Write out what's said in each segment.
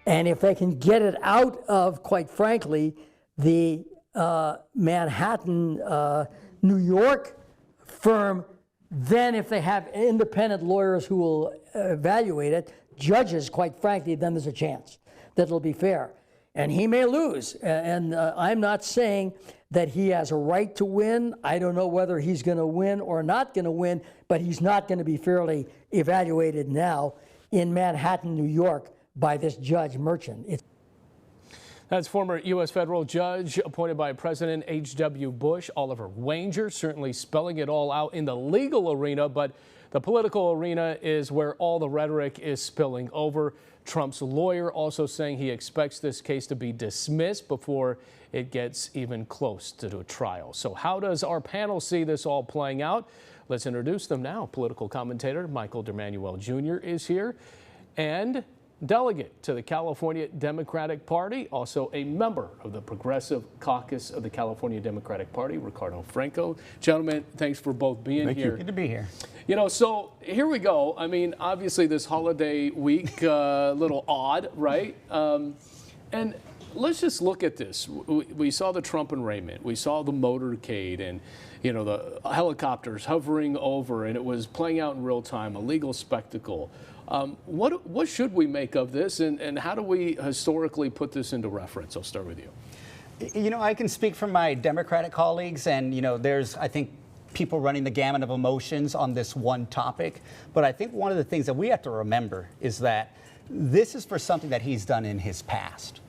And if they can get it out of, quite frankly, the Manhattan, New York firm, then if they have independent lawyers who will evaluate it, judges, quite frankly, then there's a chance that it'll be fair. And he may lose. And I'm not saying that he has a right to win. I don't know whether he's going to win or not going to win, but he's not going to be fairly evaluated now in Manhattan, New York, by this Judge Merchan. That's former U.S. federal judge appointed by President H.W. Bush, Oliver Wanger, certainly spelling it all out in the legal arena, but the political arena is where all the rhetoric is spilling over. Trump's lawyer also saying he expects this case to be dismissed before it gets even close to a trial. So how does our panel see this all playing out? Let's introduce them now. Political commentator Michael DeManuel Jr. is here, and delegate to the California Democratic Party, also a member of the Progressive Caucus of the California Democratic Party, Ricardo Franco. Gentlemen, thanks for both being here. Good to be here. You know, so here we go. I mean, obviously this holiday week, a little odd, right? And let's just look at this. We saw the Trump arraignment. We saw the motorcade and, you know, the helicopters hovering over, and it was playing out in real time, a legal spectacle. What should we make of this, and how do we historically put this into reference? I'll start with you. You know, I can speak for my Democratic colleagues, and, you know, there's, I think, people running the gamut of emotions on this one topic. But I think one of the things that we have to remember is that this is for something that he's done in his past.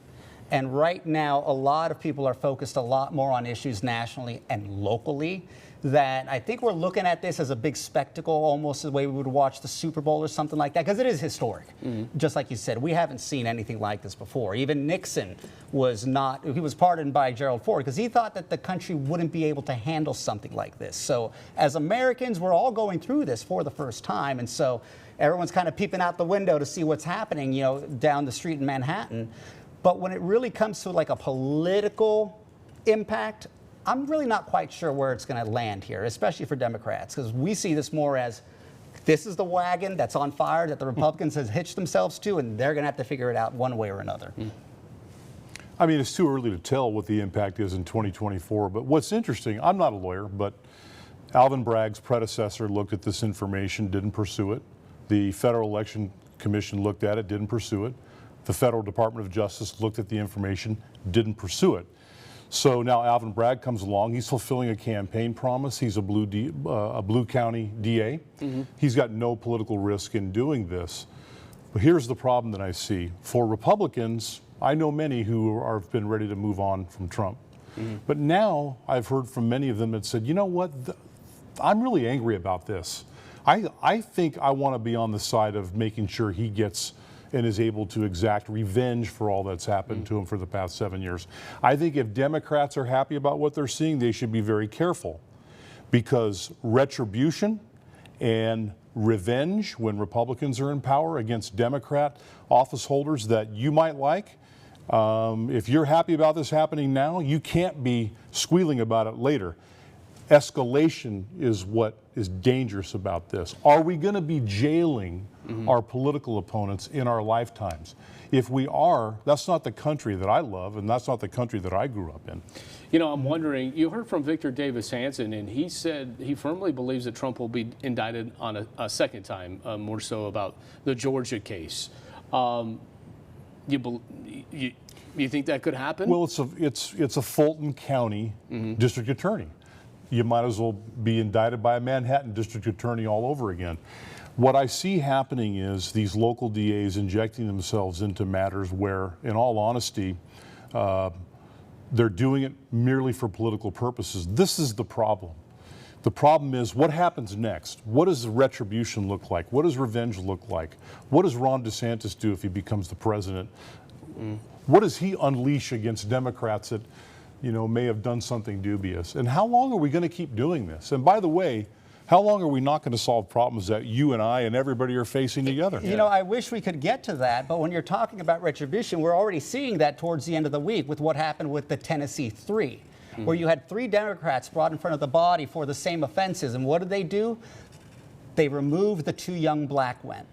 And right now, a lot of people are focused a lot more on issues nationally and locally, that I think we're looking at this as a big spectacle, almost the way we would watch the Super Bowl or something like that, because it is historic. Just like you said, we haven't seen anything like this before. Even Nixon was not, he was pardoned by Gerald Ford because he thought that the country wouldn't be able to handle something like this. So as Americans, we're all going through this for the first time. And so everyone's kind of peeping out the window to see what's happening, you know, down the street in Manhattan. But when it really comes to like a political impact, I'm really not quite sure where it's going to land here, especially for Democrats, because we see this more as this is the wagon that's on fire that the Republicans has hitched themselves to, and they're going to have to figure it out one way or another. I mean, it's too early to tell what the impact is in 2024, but what's interesting, I'm not a lawyer, but Alvin Bragg's predecessor looked at this information, didn't pursue it. The Federal Election Commission looked at it, didn't pursue it. The Federal Department of Justice looked at the information, didn't pursue it. So now Alvin Bragg comes along. He's fulfilling a campaign promise. He's a blue county DA. He's got no political risk in doing this. But here's the problem that I see. For Republicans, I know many who have been ready to move on from Trump. But now I've heard from many of them that said, you know what, I'm really angry about this. I think I want to be on the side of making sure he gets and is able to exact revenge for all that's happened to him for the past 7 years. I think if Democrats are happy about what they're seeing, they should be very careful, because retribution and revenge when Republicans are in power against Democrat office holders that you might like, if you're happy about this happening now, you can't be squealing about it later. Escalation is what is dangerous about this. Are we going to be jailing our political opponents in our lifetimes? If we are, that's not the country that I love, and that's not the country that I grew up in. You know, I'm wondering, you heard from Victor Davis Hanson, and he said he firmly believes that Trump will be indicted on a second time, more so about the Georgia case. You think that could happen? Well, it's a Fulton County district attorney. You might as well be indicted by a Manhattan district attorney all over again. What I see happening is these local DAs injecting themselves into matters where, in all honesty, they're doing it merely for political purposes. This is the problem. The problem is, what happens next? What does the retribution look like? What does revenge look like? What does Ron DeSantis do if he becomes the president? What does he unleash against Democrats that, you know, may have done something dubious? And how long are we going to keep doing this? And by the way, how long are we not going to solve problems that you and I and everybody are facing together? You know, I wish we could get to that, but when you're talking about retribution, we're already seeing that towards the end of the week with what happened with the Tennessee Three, where you had 3 Democrats brought in front of the body for the same offenses. And what did they do? They removed the 2 young black men,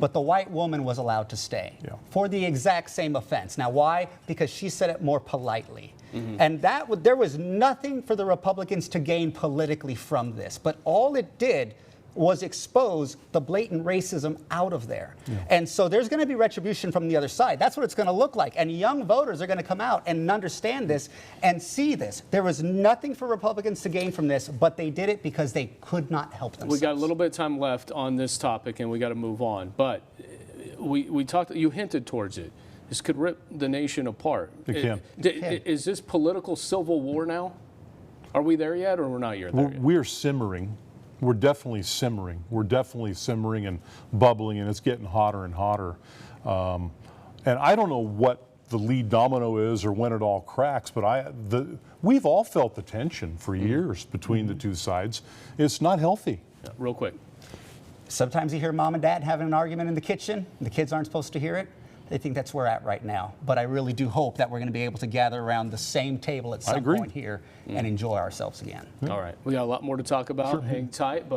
but the white woman was allowed to stay for the exact same offense. Now, why? Because she said it more politely. And there was nothing for the Republicans to gain politically from this, but all it did was expose the blatant racism out of there. And so there's going to be retribution from the other side. That's what it's going to look like. And young voters are going to come out and understand this and see this. There was nothing for Republicans to gain from this, but they did it because they could not help themselves. We got a little bit of time left on this topic, and we got to move on. But we talked. You hinted towards it. This could rip the nation apart. It can. Is this political civil war now? Are we there yet, or we're not there yet? We're simmering. We're definitely simmering. We're definitely simmering and bubbling, and it's getting hotter and hotter. And I don't know what the lead domino is or when it all cracks, but we've all felt the tension for years between the two sides. It's not healthy. Yeah, real quick. Sometimes you hear mom and dad having an argument in the kitchen, and the kids aren't supposed to hear it. I think that's where we're at right now. But I really do hope that we're going to be able to gather around the same table at some point here and enjoy ourselves again. All right. We got a lot more to talk about. Hang tight. But